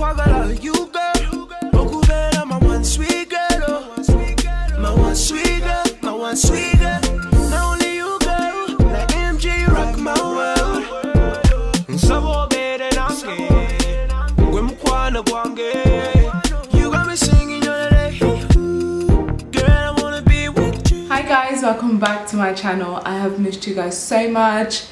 Kwagala, you girl. Okubera, my one sweet girl. My one sweet girl, my one sweet girl. Not only you, girl. Like MJ, rock my world. Sabo better than I'm When Mkwana Gwange. You got me singing your day. Girl, I wanna be with you. Hi guys, welcome back to my channel. I have missed you guys so much.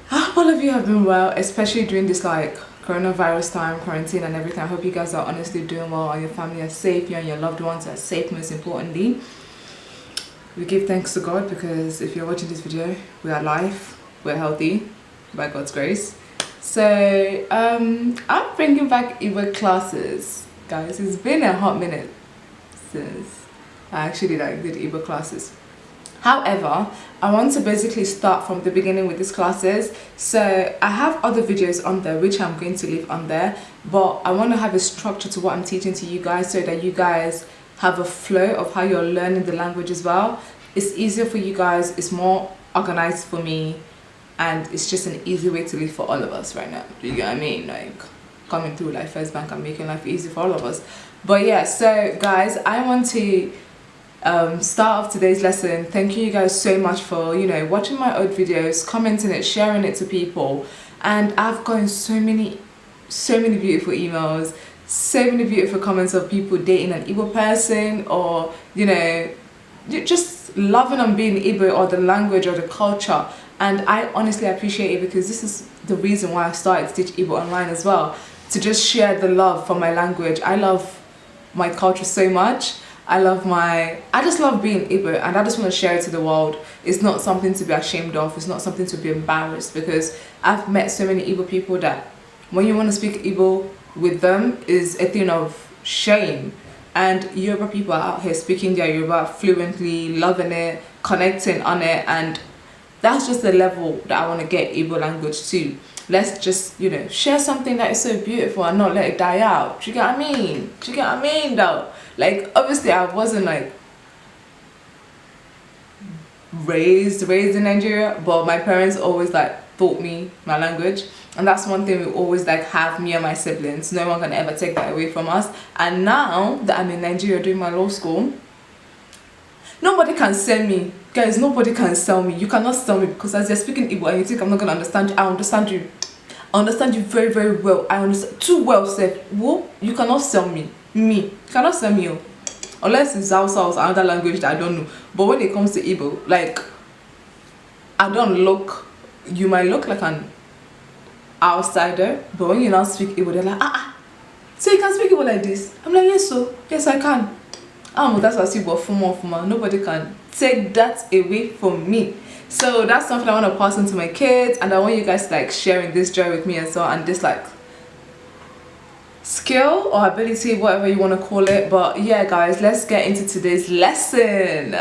I hope all of you have been well, especially during this like coronavirus time, quarantine and everything. I hope you guys are honestly doing well and your family are safe, you and your loved ones are safe, most importantly. We give thanks to God because if you're watching this video, we are alive, we're healthy, by God's grace. So I'm bringing back Igbo classes, guys. It's been a hot minute since I actually did Igbo classes. However, I want to basically start from the beginning with these classes. So I have other videos on there which I'm going to leave on there, but I want to have a structure to what I'm teaching to you guys so that you guys have a flow of how you're learning the language as well. It's easier for you guys, it's more organized for me, and it's just an easy way to live for all of us right now. Do you get what I mean? Like coming through like First Bank and making life easy for all of us. But yeah, so guys, I want to start off today's lesson. Thank you guys so much for watching my old videos, commenting it, sharing it to people, and I've gotten so many beautiful emails, so many beautiful comments of people dating an Igbo person, or just loving on being Igbo or the language or the culture. And I honestly appreciate it because this is the reason why I started to teach Igbo online as well, to just share the love for my language. I love my culture so much. I just love being Igbo, and I just want to share it to the world. It's not something to be ashamed of, it's not something to be embarrassed, because I've met so many Igbo people that when you want to speak Igbo with them is a thing of shame. And Yoruba people are out here speaking their Yoruba fluently, loving it, connecting on it, and that's just the level that I want to get Igbo language to. Let's just, share something that is so beautiful and not let it die out. Do you get what I mean? Do you get what I mean though? Like, obviously I wasn't like raised in Nigeria, but my parents always like taught me my language, and that's one thing we always like have, me and my siblings. No one can ever take that away from us. And now that I'm in Nigeria doing my law school, nobody can sell me, guys. Nobody can sell me. You cannot sell me, because as you're speaking Igbo and you think I'm not gonna understand you, I understand you. I understand you very, very well. I understand too well, sir. Whoa, you cannot sell me. You cannot sell me, unless it's Hausa or another language that I don't know. But when it comes to Igbo, like, I don't look. You might look like an outsider, but when you now speak Igbo, they're like, so you can speak Igbo like this? I'm like, yes I can. That's what I see, but for nobody can take that away from me. So that's something I want to pass on to my kids, and I want you guys to like sharing this joy with me as well, and this like skill or ability, whatever you want to call it. But yeah guys, let's get into today's lesson.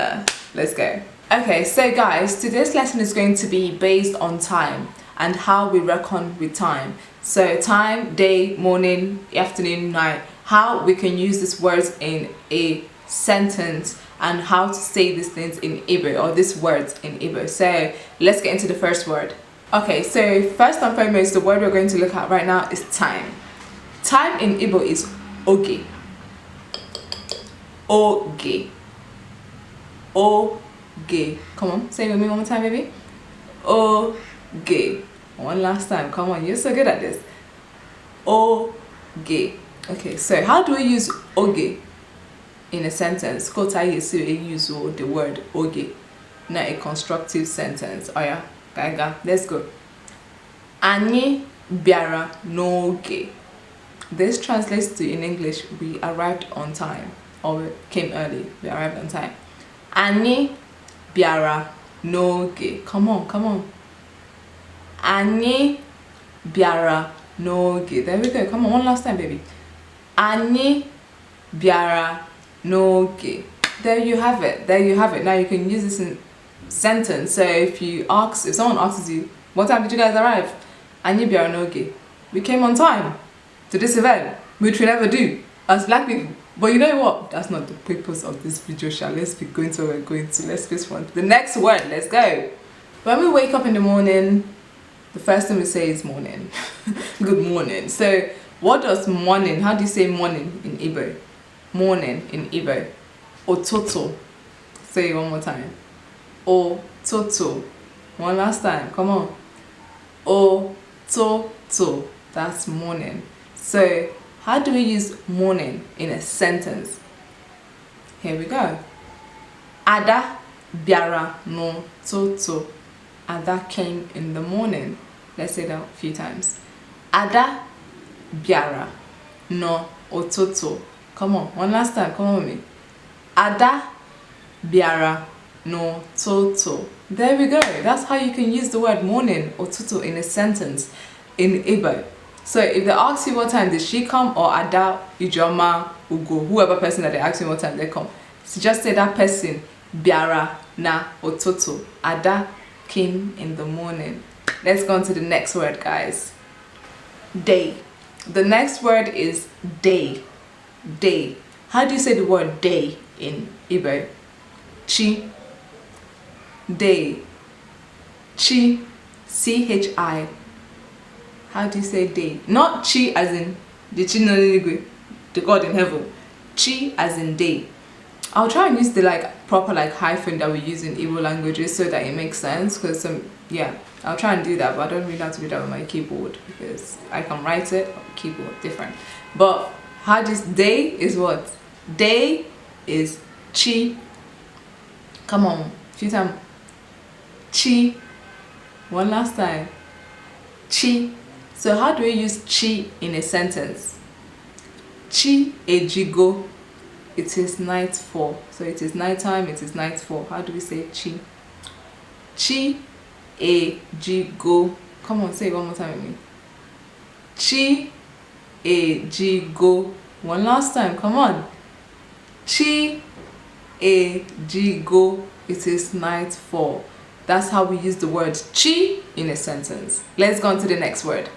Let's go. Okay, so guys, today's lesson is going to be based on time and how we reckon with time. So time, day, morning, afternoon, night, how we can use these words in a sentence, and how to say these things in Igbo, or these words in Igbo. So let's get into the first word. Okay, so first and foremost, the word we're going to look at right now is time. Time in Igbo is oge. Oge. Oge. Come on, say it with me one more time, baby. Oge. One last time. Come on, you're so good at this. Oge. Okay, so how do we use oge in a sentence? Kota use the word oge, not a constructive sentence. Oh yeah, gaga. Let's go. Anyị bịara n'oge. This translates to, in English, we arrived on time, or we came early. We arrived on time. Anyị bịara n'oge. Come on. Anyị bịara n'oge. There we go. Come on, one last time, baby. Anyị bịara n'oge. There you have it. Now you can use this in sentence. So if someone asks you, what time did you guys arrive? Anyị bịara n'oge. We came on time to this event, which we never do as black people. But you know what? That's not the purpose of this video, shall let's be going to where we're going to. Let's face one. The next word, let's go. When we wake up in the morning, the first thing we say is morning. Good morning. So What does morning, how do you say morning in Igbo? Morning in Igbo. Ototo. Say it one more time. Ototo. One last time, come on. Ototo. That's morning. So how do we use morning in a sentence? Here we go. Ada biara no toto. Ada came in the morning. Let's say that a few times. Ada biara no ototo. Come on, one last time, come on with me. Ada biara no toto. There we go. That's how you can use the word morning or toto in a sentence in Igbo. So if they ask you what time did she come, or Ada, Ijoma, Ugo, whoever person that they ask you what time they come, so just say that person biara na ototo. Ada came in the morning. Let's go on to the next word, guys. Day. The next word is day. Day. How do you say the word day in Igbo? Chi. Day. Chi. C-H-I. How do you say day? Not chi as in the Chinonigwe, the God in heaven. Chi as in day. I'll try and use the proper hyphen that we use in Igbo languages so that it makes sense, because yeah, I'll try and do that, but I don't really know how to do that with my keyboard because I can write it on keyboard different. But how does day is what? Day is chi. Come on, a few times. Chi. One last time. Chi. So how do we use chi in a sentence? Chi ejigo. It is nightfall. So it is nighttime, it is nightfall. How do we say chi? Chi ejigo. Come on, say it one more time with me. Chi ejigo. One last time, come on. Chi ejigo. It is nightfall. That's how we use the word chi in a sentence. Let's go on to the next word.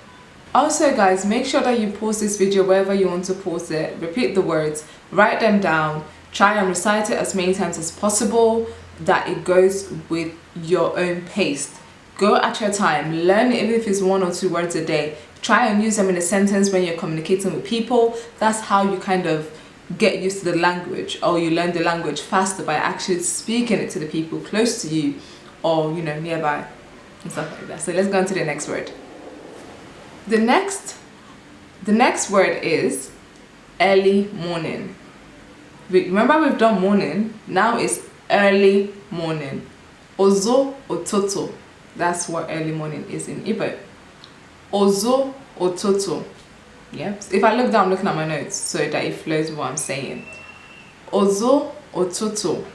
Also guys, make sure that you pause this video wherever you want to pause it. Repeat the words, write them down, try and recite it as many times as possible, that it goes with your own pace. Go at your time, learn it even if it's 1 or 2 words a day. Try and use them in a sentence when you're communicating with people. That's how you kind of get used to the language, or you learn the language faster by actually speaking it to the people close to you, or nearby and stuff like that. So let's go on to the next word. The next word is early morning. Remember we've done morning, now it's early morning. Ozo ototo. That's what early morning is in Igbo. Ozo ototo. Yep. If I look down, I'm looking at my notes so that it flows with what I'm saying. Ozo ototo.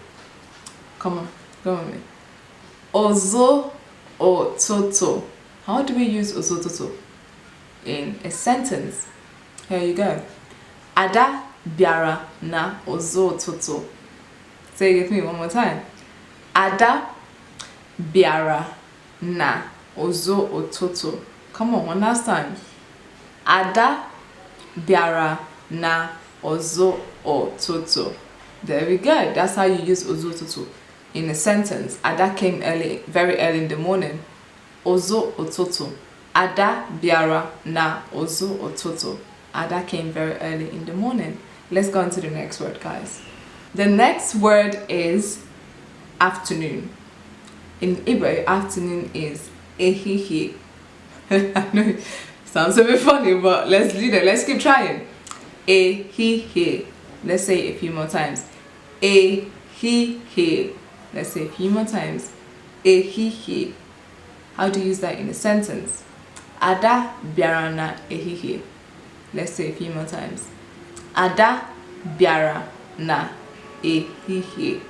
Come on, go with me. Ozo ototo. How do we use ozo ototo in a sentence? Here you go. Ada biara na ozo ototo. Say it with me one more time. Ada biara na ozo ototo. Come on, one last time. Ada biara na ozo ototo. There we go. That's how you use ozo ototo in a sentence. Ada came early, very early in the morning. Ozo ototo. Ada biara na ozo ototo. Ada came very early in the morning. Let's go on to the next word, guys. The next word is afternoon. In Igbo, afternoon is ehihie. I know it sounds a bit funny, but let's do that. Let's keep trying. Ehihie. Let's say it a few more times. Ehihie. Let's say a few more times. Ehihie. How do you use that in a sentence? Ada biara na ehihie. Let's say a few more times. Ada biara na ehihie.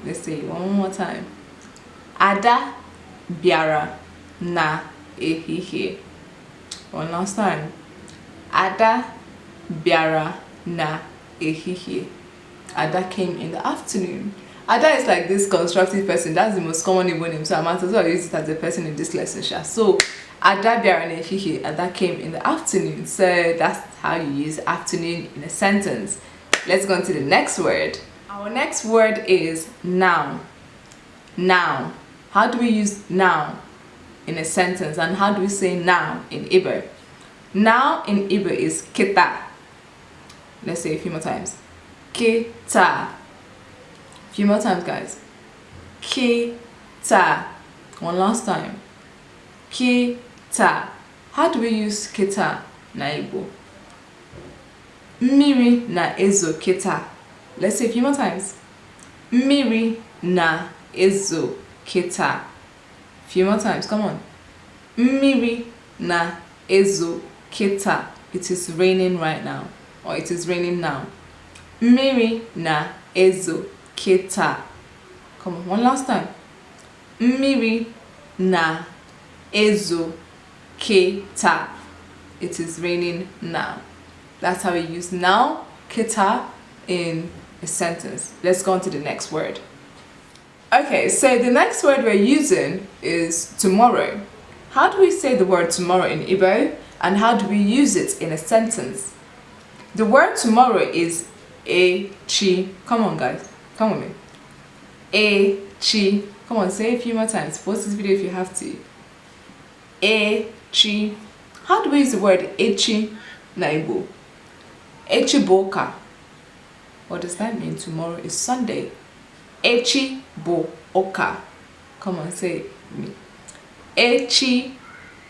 Let's say it one more time. Ada biara na ehihie. One last time. Ada biara na ehihie. Ada came in the afternoon. Ada is like this constructive person. That's the most common Igbo name, so I might as well use it as a person in this lesson. So Ada biara na ehihie. Ada came in the afternoon. So that's how you use afternoon in a sentence. Let's go on to the next word. Our next word is now. Now. How do we use now in a sentence, and how do we say now in Igbo? Now in Igbo is kita. Let's say a few more times. Kita. Few more times, guys. Kita. One last time. Kita. How do we use kita na Igbo? Mmiri na ezo kita. Let's say a few more times. Mmiri na ezo kita. Few more times, come on. Mmiri na ezo kita. It is raining right now, or it is raining now. Mmiri na ezo kita. Come on, one last time. Mmiri na ezo kita. It is raining now. That's how we use now, kita, in a sentence. Let's go on to the next word. Okay, so the next word we're using is tomorrow. How do we say the word tomorrow in Igbo, and how do we use it in a sentence? The word tomorrow is echi. Come on, guys, come with me. Echi. Come on, say it a few more times. Pause this video if you have to. Echi. How do we use the word echi na Igbo? Echi boka. What does that mean? Tomorrow is Sunday. Echi bo oka. Come on, say it with me. Echi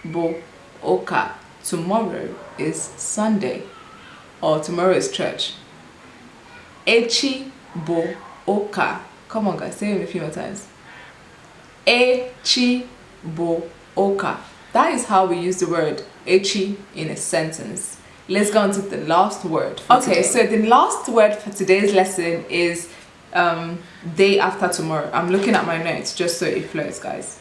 bo oka. Tomorrow is Sunday, or tomorrow is church. Echi bo oka. Come on, guys, say it a few more times. Echi bo oka. That is how we use the word echi in a sentence. Let's go on to the last word. Okay, so the last word for today's lesson is day after tomorrow. I'm looking at my notes just so it flows, guys.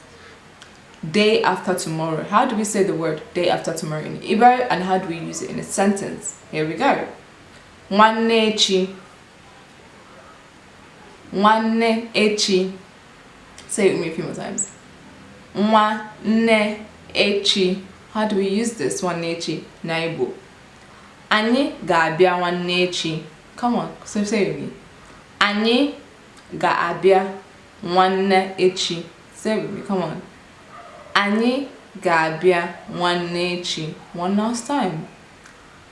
Day after tomorrow. How do we say the word day after tomorrow in Igbo, and how do we use it in a sentence? Here we go. Nwanne echi. Nwanne echi. Say it with me a few more times. Nwanne echi. How do we use this nwanne echi na Igbo? Anyị ga-abịa nwanne echi. Come on, so say it with me. Anyị ga-abịa nwanne echi. Say it with me, come on. Anyị ga-abịa nwanne echi. One last time.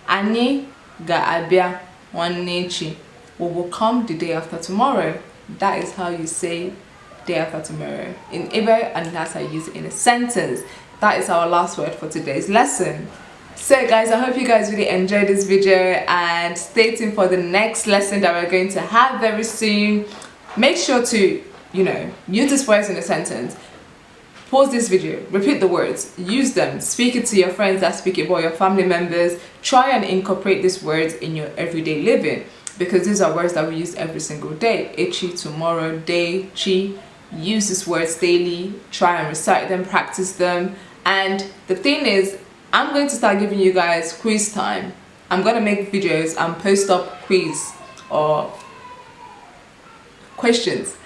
Anyị ga-abịa nwanne echi. We will come the day after tomorrow. That is how you say day after tomorrow in Igbo, and that's how you use it in a sentence. That is our last word for today's lesson. So guys, I hope you guys really enjoyed this video, and stay tuned for the next lesson that we're going to have very soon. Make sure to, use these words in a sentence. Pause this video, repeat the words, use them, speak it to your friends that speak it, or your family members. Try and incorporate these words in your everyday living, because these are words that we use every single day. Echi, tomorrow, day, chi. Use these words daily, try and recite them, practice them. And the thing is, I'm going to start giving you guys quiz time. I'm going to make videos and post up quiz or questions.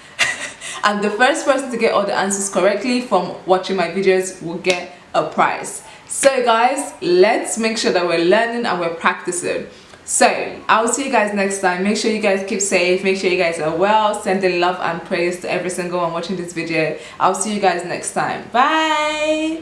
And the first person to get all the answers correctly from watching my videos will get a prize. So guys, let's make sure that we're learning and we're practicing. So I'll see you guys next time. Make sure you guys keep safe. Make sure you guys are well. Sending love and praise to every single one watching this video. I'll see you guys next time. Bye.